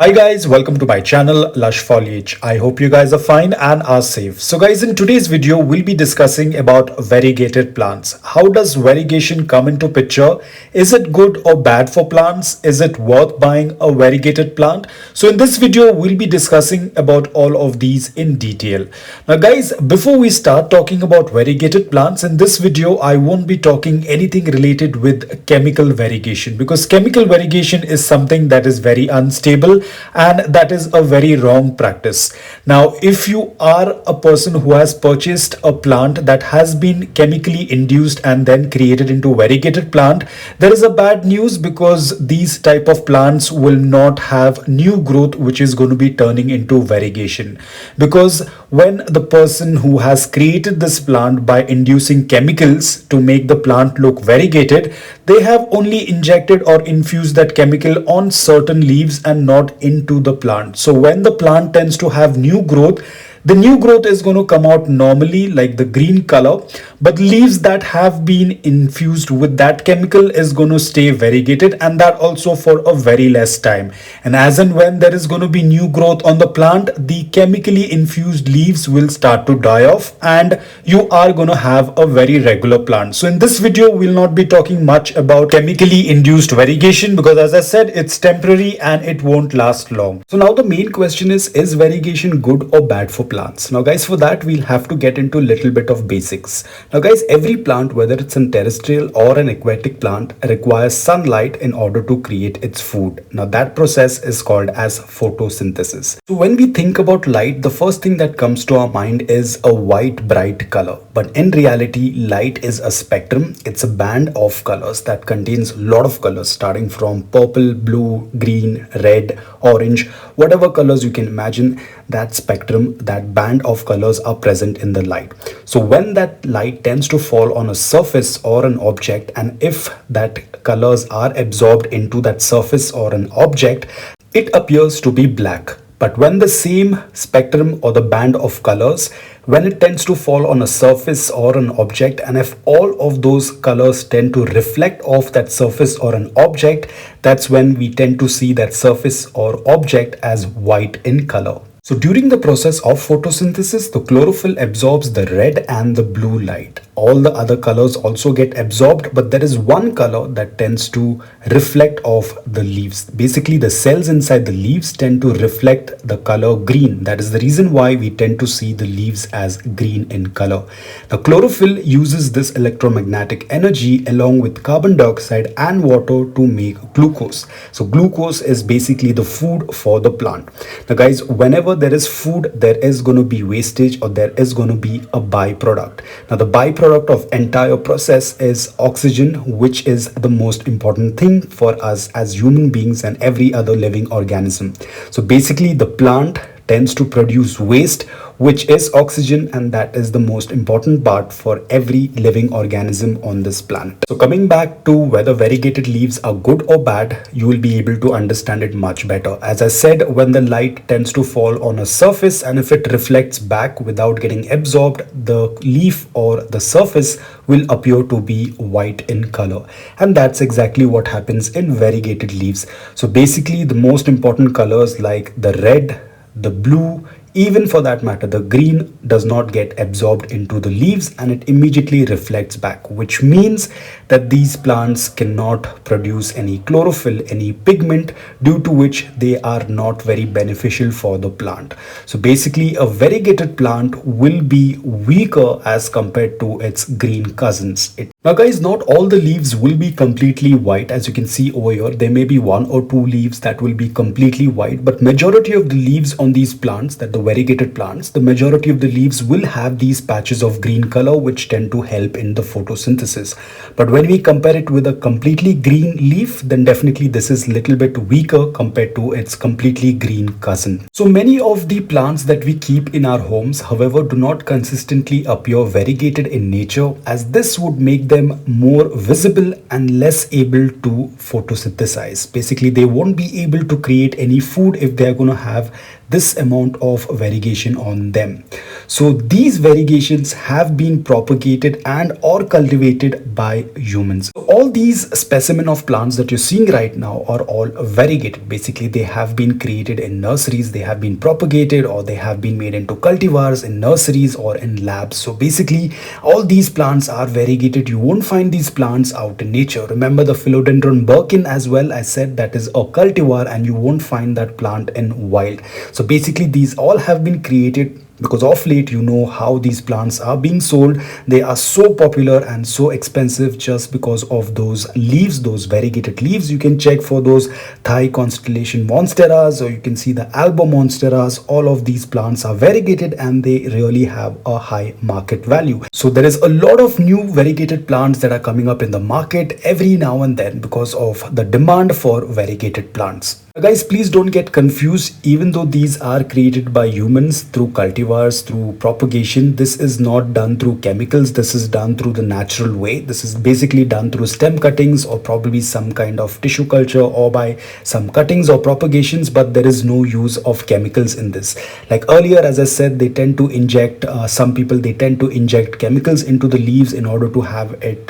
Hi guys, welcome to my channel Lush Foliage. I hope you guys are fine and are safe. So guys, in today's video we'll be discussing about variegated plants. How does variegation come into picture? Is it good or bad for plants? Is it worth buying a variegated plant? So in this video we'll be discussing about all of these in detail. Now guys, before we start talking about variegated plants, in this video I won't be talking anything related with chemical variegation, because chemical variegation is something that is very unstable and that is a very wrong practice. Now, if you are a person who has purchased a plant that has been chemically induced and then created into variegated plant, there is a bad news, because these type of plants will not have new growth which is going to be turning into variegation. Because when the person who has created this plant by inducing chemicals to make the plant look variegated, they have only injected or infused that chemical on certain leaves and not into the plant. So when the plant tends to have new growth, the new growth is going to come out normally like the green color, but leaves that have been infused with that chemical is going to stay variegated, and that also for a very less time. And as and when there is going to be new growth on the plant, the chemically infused leaves will start to die off and you are going to have a very regular plant. So in this video we'll not be talking much about chemically induced variegation, because as I said, it's temporary and it won't last long. So now the main question is variegation good or bad for plants? Now guys, for that we'll have to get into a little bit of basics. Now guys, every plant, whether it's a terrestrial or an aquatic plant, requires sunlight in order to create its food. Now that process is called as photosynthesis. So when we think about light, the first thing that comes to our mind is a white bright color, but in reality light is a spectrum. It's a band of colors that contains a lot of colors, starting from purple, blue, green, red, orange, whatever colors you can imagine. That spectrum, that band of colors are present in the light. So when that light tends to fall on a surface or an object, and if that colors are absorbed into that surface or an object, it appears to be black. But when the same spectrum or the band of colors, when it tends to fall on a surface or an object, and if all of those colors tend to reflect off that surface or an object, that's when we tend to see that surface or object as white in color. So during the process of photosynthesis, the chlorophyll absorbs the red and the blue light. All the other colors also get absorbed, but there is one color that tends to reflect off the leaves. Basically, the cells inside the leaves tend to reflect the color green. That is the reason why we tend to see the leaves as green in color. The chlorophyll uses this electromagnetic energy along with carbon dioxide and water to make glucose. So glucose is basically the food for the plant. Now guys, whenever there is food, there is going to be wastage, or there is going to be a byproduct. Now the byproduct of entire process is oxygen, which is the most important thing for us as human beings and every other living organism. So basically the plant tends to produce waste, which is oxygen, and that is the most important part for every living organism on this planet. So coming back to whether variegated leaves are good or bad, you will be able to understand it much better. As I said, when the light tends to fall on a surface, and if it reflects back without getting absorbed, the leaf or the surface will appear to be white in color. And that's exactly what happens in variegated leaves. So basically the most important colors like the red, the blue, even for that matter the green, does not get absorbed into the leaves and it immediately reflects back, which means that these plants cannot produce any chlorophyll, any pigment, due to which they are not very beneficial for the plant. So basically a variegated plant will be weaker as compared to its green cousins. Now guys, not all the leaves will be completely white. As you can see over here, there may be one or two leaves that will be completely white, but majority of the leaves on these plants, that the variegated plants, the majority of the leaves will have these patches of green color which tend to help in the photosynthesis. But when we compare it with a completely green leaf, then definitely this is a little bit weaker compared to its completely green cousin. So many of the plants that we keep in our homes, however, do not consistently appear variegated in nature, as this would make them more visible and less able to photosynthesize. Basically, they won't be able to create any food if they are going to have this amount of variegation on them. So these variegations have been propagated and or cultivated by humans. all these specimen of plants that you're seeing right now are all variegated. Basically, they have been created in nurseries, they have been propagated, or they have been made into cultivars in nurseries or in labs. So basically, all these plants are variegated. You won't find these plants out in nature. Remember the Philodendron Birkin as well, I said that is a cultivar and you won't find that plant in wild. So basically, these all have been created because of late you know how these plants are being sold. They are so popular and so expensive just because of those leaves, those variegated leaves. You can check for those Thai constellation monsteras, or you can see the Alba monsteras. All of these plants are variegated and they really have a high market value. So there is a lot of new variegated plants that are coming up in the market every now and then because of the demand for variegated plants. Guys, please don't get confused. Even though these are created by humans through cultivars, through propagation, this is not done through chemicals. This is done through the natural way. This is basically done through stem cuttings or probably some kind of tissue culture or by some cuttings or propagations, but there is no use of chemicals in this. Like earlier, as I said, they tend to inject, some people, they tend to inject chemicals into the leaves in order to have it,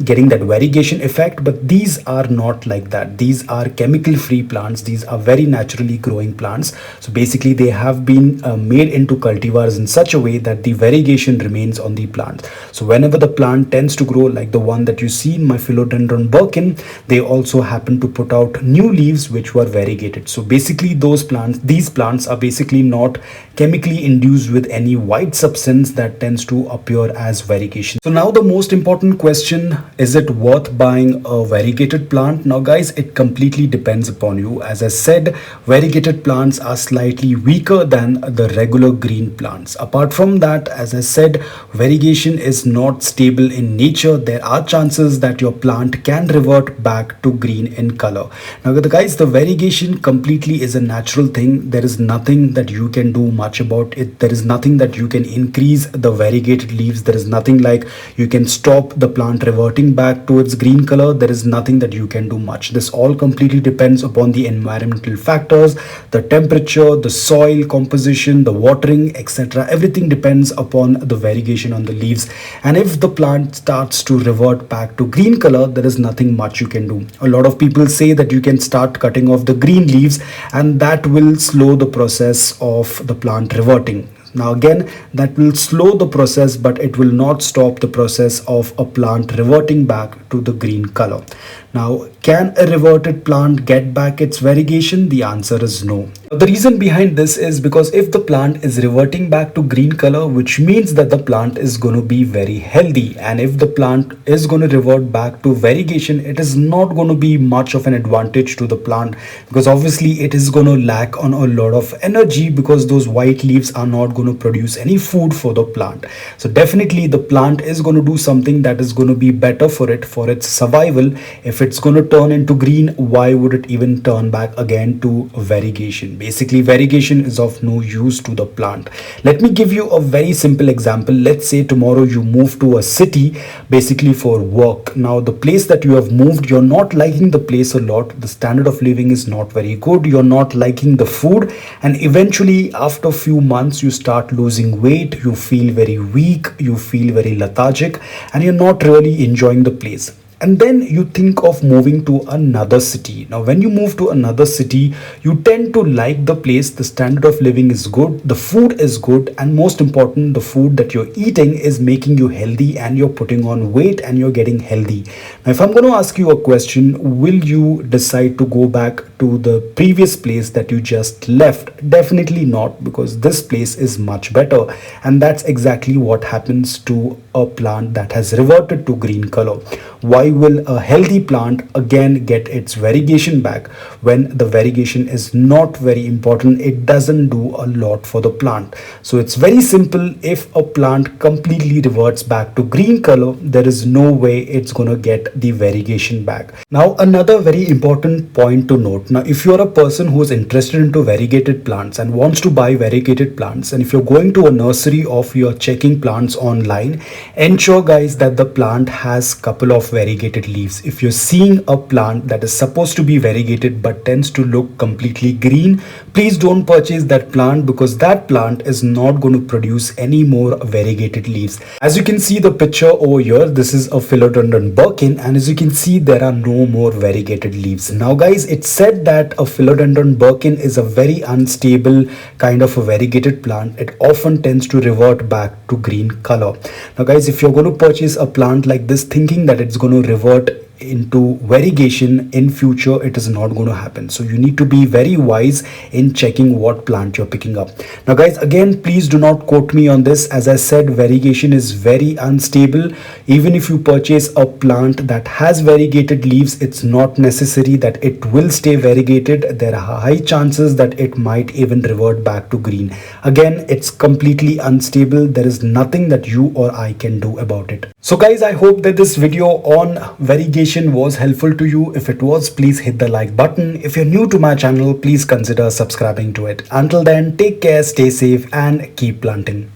getting that variegation effect. But these are not like that. These are chemical free plants. These are very naturally growing plants. So basically they have been made into cultivars in such a way that the variegation remains on the plant. So whenever the plant tends to grow, like the one that you see in my Philodendron Birkin, they also happen to put out new leaves which were variegated. So basically these plants are basically not chemically induced with any white substance that tends to appear as variegation. So now the most important question, is it worth buying a variegated plant? Now guys, it completely depends upon you. As I said, variegated plants are slightly weaker than the regular green plants. Apart from that, as I said, variegation is not stable in nature. There are chances that your plant can revert back to green in color. Now guys, the variegation completely is a natural thing. There is nothing that you can do much about it. There is nothing that you can increase the variegated leaves. There is nothing like you can stop the plant reverting back to its green color. There is nothing that you can do much. This all completely depends upon the environmental factors, the temperature, the soil composition, the watering, etc. Everything depends upon the variegation on the leaves. And if the plant starts to revert back to green color, there is nothing much you can do. A lot of people say that you can start cutting off the green leaves and that will slow the process of the plant reverting. Now again, that will slow the process, but it will not stop the process of a plant reverting back to the green color. Now, can a reverted plant get back its variegation? The answer is no. The reason behind this is because if the plant is reverting back to green color, which means that the plant is going to be very healthy. And if the plant is going to revert back to variegation, it is not going to be much of an advantage to the plant, because obviously it is going to lack on a lot of energy because those white leaves are not going to produce any food for the plant. So definitely the plant is going to do something that is going to be better for it, for its survival. If it's going to turn into green, why would it even turn back again to variegation? Basically, variegation is of no use to the plant. Let me give you a very simple example. Let's say tomorrow you move to a city basically for work. Now the place that you have moved, you're not liking the place a lot. The standard of living is not very good. You're not liking the food, and eventually after a few months you start losing weight. You feel very weak, you feel very lethargic, and you're not really enjoying the place. And then you think of moving to another city. Now when you move to another city, you tend to like the place. The standard of living is good, the food is good, and most important, the food that you're eating is making you healthy and you're putting on weight and you're getting healthy. Now if I'm going to ask you a question, will you decide to go back to the previous place that you just left? Definitely not, because this place is much better. And that's exactly what happens to a plant that has reverted to green color. Why will a healthy plant again get its variegation back when the variegation is not very important? It doesn't do a lot for the plant. So it's very simple. If a plant completely reverts back to green color, there is no way it's going to get the variegation back. Now another very important point to note, out. Now, if you're a person who is interested into variegated plants and wants to buy variegated plants, and if you're going to a nursery or you're checking plants online, ensure guys that the plant has couple of variegated leaves. If you're seeing a plant that is supposed to be variegated but tends to look completely green, please don't purchase that plant, because that plant is not going to produce any more variegated leaves. As you can see the picture over here, this is a Philodendron Birkin, and as you can see there are no more variegated leaves. Now guys, it's said that a Philodendron Birkin is a very unstable kind of a variegated plant. It often tends to revert back to green color. Now guys, if you're going to purchase a plant like this thinking that it's going to revert into variegation in future, it is not going to happen. So you need to be very wise in checking what plant you're picking up. Now guys, again, please do not quote me on this. As I said, variegation is very unstable. Even if you purchase a plant that has variegated leaves, it's not necessary that it will stay variegated. There are high chances that it might even revert back to green. Again, it's completely unstable. There is nothing that you or I can do about it. So guys, I hope that this video on variegation was helpful to you. If it was, please hit the like button. If you're new to my channel, please consider subscribing to it. Until then, take care, stay safe, and keep planting.